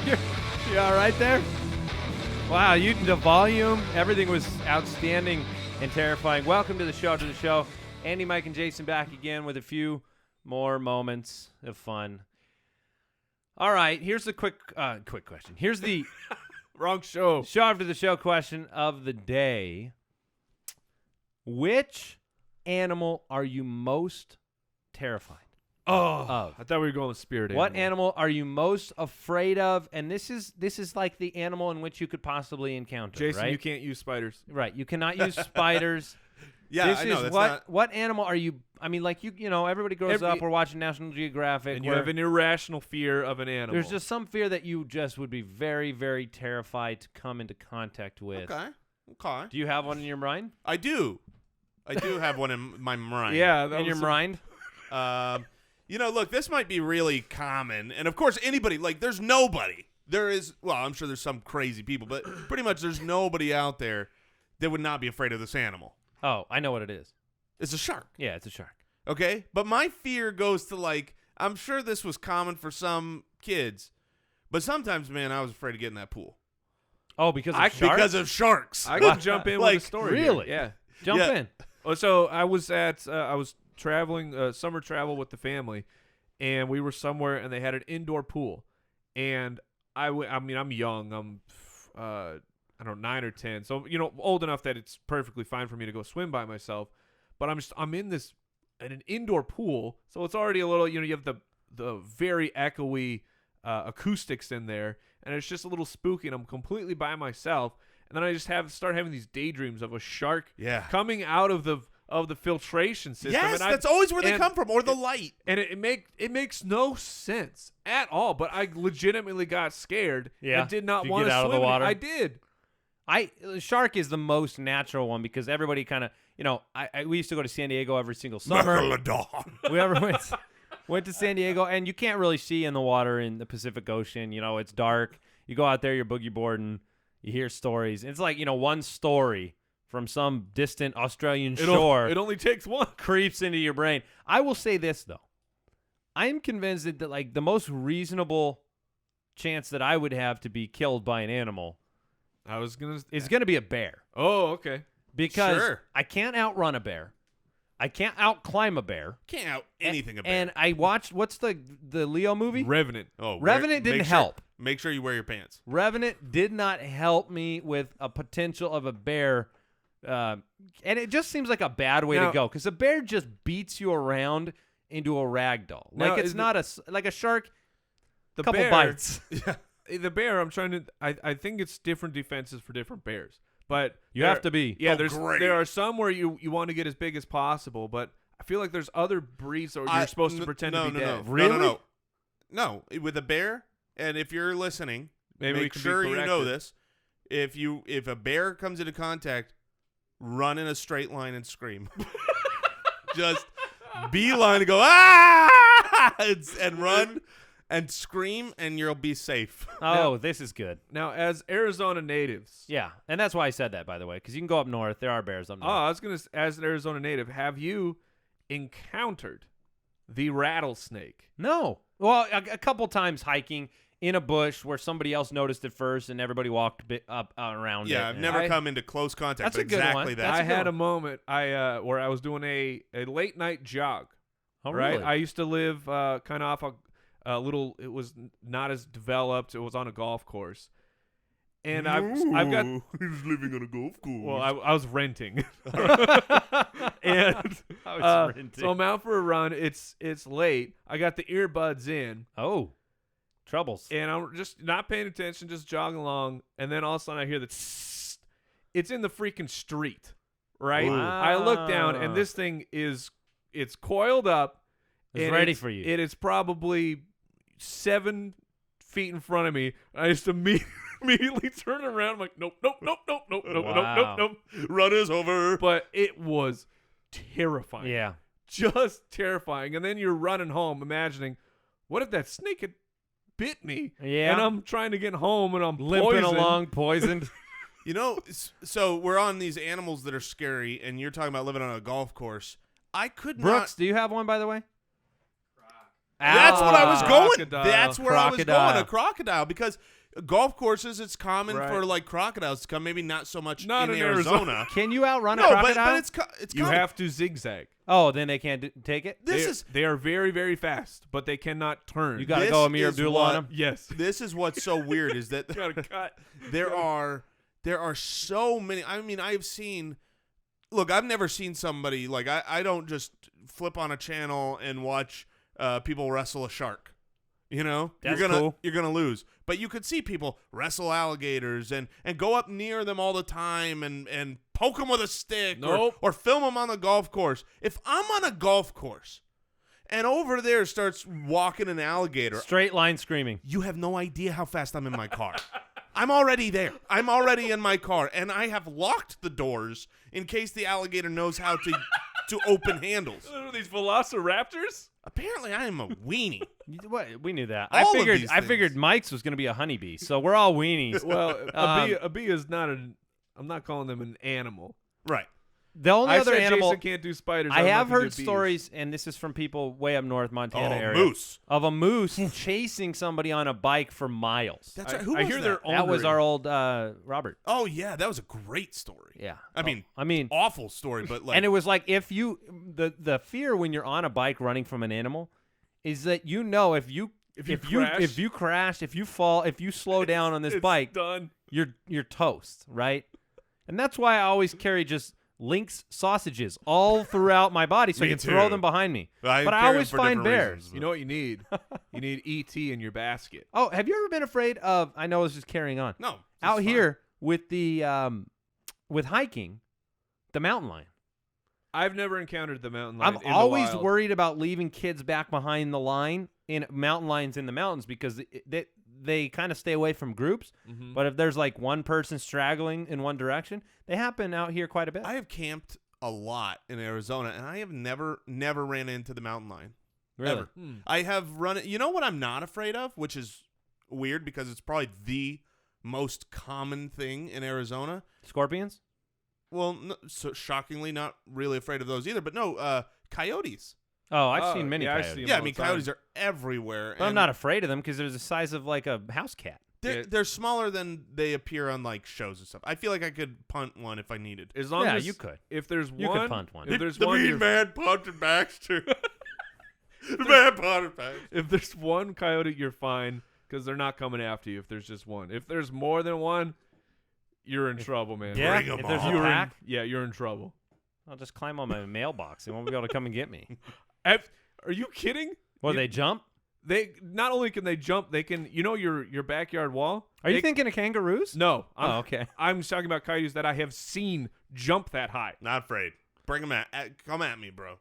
You all right there? Wow, the volume, everything was outstanding and terrifying. Welcome to the show. Andy, Mike, and Jason back again with a few more moments of fun. All right, here's the quick question. Here's the wrong show. Show after the show question of the day. Which animal are you most terrified of? I thought we were going with spirit What animal. animal are you most afraid of? And this is like the animal in which you could possibly encounter. Jason, right? you can't use spiders. Right, you cannot use spiders. Yeah, this I know. is That's what not... what animal are you? I mean, like you know, everybody grows up. We're watching National Geographic, and you have an irrational fear of an animal. There's just some fear that you just would be very, very terrified to come into contact with. Okay. Do you have one in your mind? I do have one in my mind. Yeah, in your mind. Look, this might be really common, and of course, anybody there's nobody. There is. Well, I'm sure there's some crazy people, but pretty much there's nobody out there that would not be afraid of this animal. Oh, I know what it is. It's a shark. Yeah, it's a shark. Okay? But my fear goes to, I'm sure this was common for some kids, but sometimes, man, I was afraid to get in that pool. Oh, because of sharks? Because of sharks. I can jump in with a story. Really? Here. Yeah. Jump in. Oh, so I was traveling, summer travel with the family, and we were somewhere, and they had an indoor pool. And I'm young. I'm, I don't know, 9 or 10. So, old enough that it's perfectly fine for me to go swim by myself. But I'm in an indoor pool. So it's already a little, you have the very echoey acoustics in there. And it's just a little spooky. And I'm completely by myself. And then I just start having these daydreams of a shark coming out of the filtration system. Yes, and that's always where they come from, or the light. And it makes no sense at all. But I legitimately got scared and did not want to swim out of the water. I did. Shark is the most natural one because everybody kind of, we used to go to San Diego every single summer. Megalodon. We ever went to San Diego, and you can't really see in the water in the Pacific Ocean. It's dark. You go out there, you're boogie boarding, you hear stories. It's like, one story from some distant Australian shore. It only takes one. Creeps into your brain. I will say this, though. I am convinced that the most reasonable chance that I would have to be killed by an animal is going to be a bear. Oh, okay. Because I can't outrun a bear. I can't outclimb a bear. Can't out anything a bear. And I watched, what's the Leo movie? Revenant. Oh, Revenant didn't help. Make sure you wear your pants. Revenant did not help me with a potential of a bear. And it just seems like a bad way to go because a bear just beats you around into a rag doll. Now, it's not like a shark. The couple bear, bites. Yeah. The bear, I think it's different defenses for different bears. But you have to be. Yeah, there are some where you want to get as big as possible, but I feel like there's other breeds where you're supposed to pretend to be dead. Really? No, with a bear, and if you're listening, Maybe make sure you know this. If a bear comes into contact, run in a straight line and scream. Just beeline and go, ah! and run. And scream, and you'll be safe. Oh, this is good. Now, as Arizona natives. Yeah, and that's why I said that, by the way, because you can go up north. There are bears up north. Oh, I was going to, as an Arizona native, have you encountered the rattlesnake? No. Well, a couple times hiking in a bush where somebody else noticed it first, and everybody walked up around it. Yeah, I've never come into close contact. That's but a good exactly one. that. I had a moment where I was doing a late night jog. Oh, right? really? I used to live kind of off a little, it was not as developed. It was on a golf course. And I've got. He was living on a golf course. Well, I was renting. And so I'm out for a run. It's late. I got the earbuds in. Oh, troubles. And I'm just not paying attention, just jogging along. And then all of a sudden I hear the tss. It's in the freaking street, right? Wow. I look down, and this thing it's coiled up. It's ready for you. It is probably 7 feet in front of me. I just immediately turn around. I'm like, nope. Run is over. But it was terrifying. Yeah. Just terrifying. And then you're running home imagining, what if that snake had bit me? Yeah. And I'm trying to get home, and I'm limping poisoned. along, poisoned. So we're on these animals that are scary, and you're talking about living on a golf course. I could Brooks, do you have one, by the way? That's what I was going. Crocodile. That's where I was going. A crocodile, because golf courses, it's common Right. for like crocodiles to come. Maybe not so much Not in in Arizona. Can you outrun a No, crocodile? but it's You common. have to zigzag. Oh, then they can't take it? They are very, very fast, but they cannot turn. You got to This go Amir is Abdullah on what- them? yes. This is what's so weird is that Got to cut. there are so many. I mean, I've seen. Look, I've never seen somebody like I don't just flip on a channel and watch people wrestle a shark. You know, That's you're gonna cool. you're gonna lose. But you could see people wrestle alligators and go up near them all the time and poke them with a stick Nope. or film them on the golf course. If I'm on a golf course and over there starts walking an alligator, Straight line screaming. you have no idea how fast I'm in my car. I'm already there. I'm already in my car, and I have locked the doors in case the alligator knows how to open handles. What are these velociraptors? Apparently, I am a weenie. What? We knew that. All of I these figured things. Mike's was going to be a honeybee, so we're all weenies. Well, Um, a bee is not an. I'm not calling them an animal. Right. The only I other said animal Jason can't do spiders. I I'm not have gonna heard do bees. stories, and this is from people way up north, Montana Oh, area, moose. of a moose chasing somebody on a bike for miles. That's I- right. Who I was hear that? they're That was ornery. our old Robert. Oh, yeah, that was a great story. Yeah. I mean, I mean, awful story, but like, and it was like if you the fear when you're on a bike running from an animal is that if you crash, if you fall, if you slow down on this It's bike, done. you're toast, right? And that's why I always carry just Link's sausages all throughout my body so I Me can throw too. them behind me. I but I carry 'em always for find different bears. reasons. You know what you need? You need ET in your basket. Oh, have you ever been afraid of? I know it's just carrying on. No. it's Out fine. here with the with hiking, the mountain lion. I've never encountered the mountain lion. I'm in the always wild. worried about leaving kids back behind the line in mountain lions in the mountains because they kind of stay away from groups. Mhm. But if there's like one person straggling in one direction, they happen out here quite a bit. I have camped a lot in Arizona, and I have never ran into the mountain lion. Really? Ever. I have run it. You know what I'm not afraid of, which is weird because it's probably the most common thing in Arizona. Scorpions? Well, no, so shockingly, not really afraid of those either. But no, coyotes. Oh, I've Oh, seen many yeah, I coyotes. see 'em Yeah, I all mean, the time. coyotes are everywhere. But I'm and not afraid of them because they're the size of like a house cat. They're smaller than they appear on like shows and stuff. I feel like I could punt one if I needed. As long Yeah, as you could. If there's You one, could punt one. If there's the one, mean you're- man punted Baxter. The man punted Baxter. if there's one coyote, you're fine because they're not coming after you. If there's just one, if there's more than one, you're in trouble, man. Yeah, Bring 'em if there's on. a You're in, pack, yeah, you're in trouble. I'll just climb on my mailbox. They won't be able to come and get me. Are you kidding? Well, You- they jump? They not only can they jump, they can. You know your backyard wall. Are you They- thinking of kangaroos? No. Oh, okay. I'm talking about coyotes that I have seen jump that high. Not afraid. Bring them come at me, bro.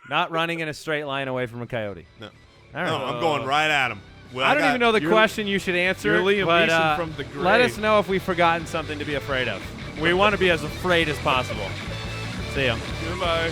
Not running in a straight line away from a coyote. No. All right. No, I'm going right at him. Well, I don't even know the you're- question you should answer. you're Liam but, Neeson from The let Grey. us know if we've forgotten something to be afraid of. We want to be as afraid as possible. See ya. Goodbye.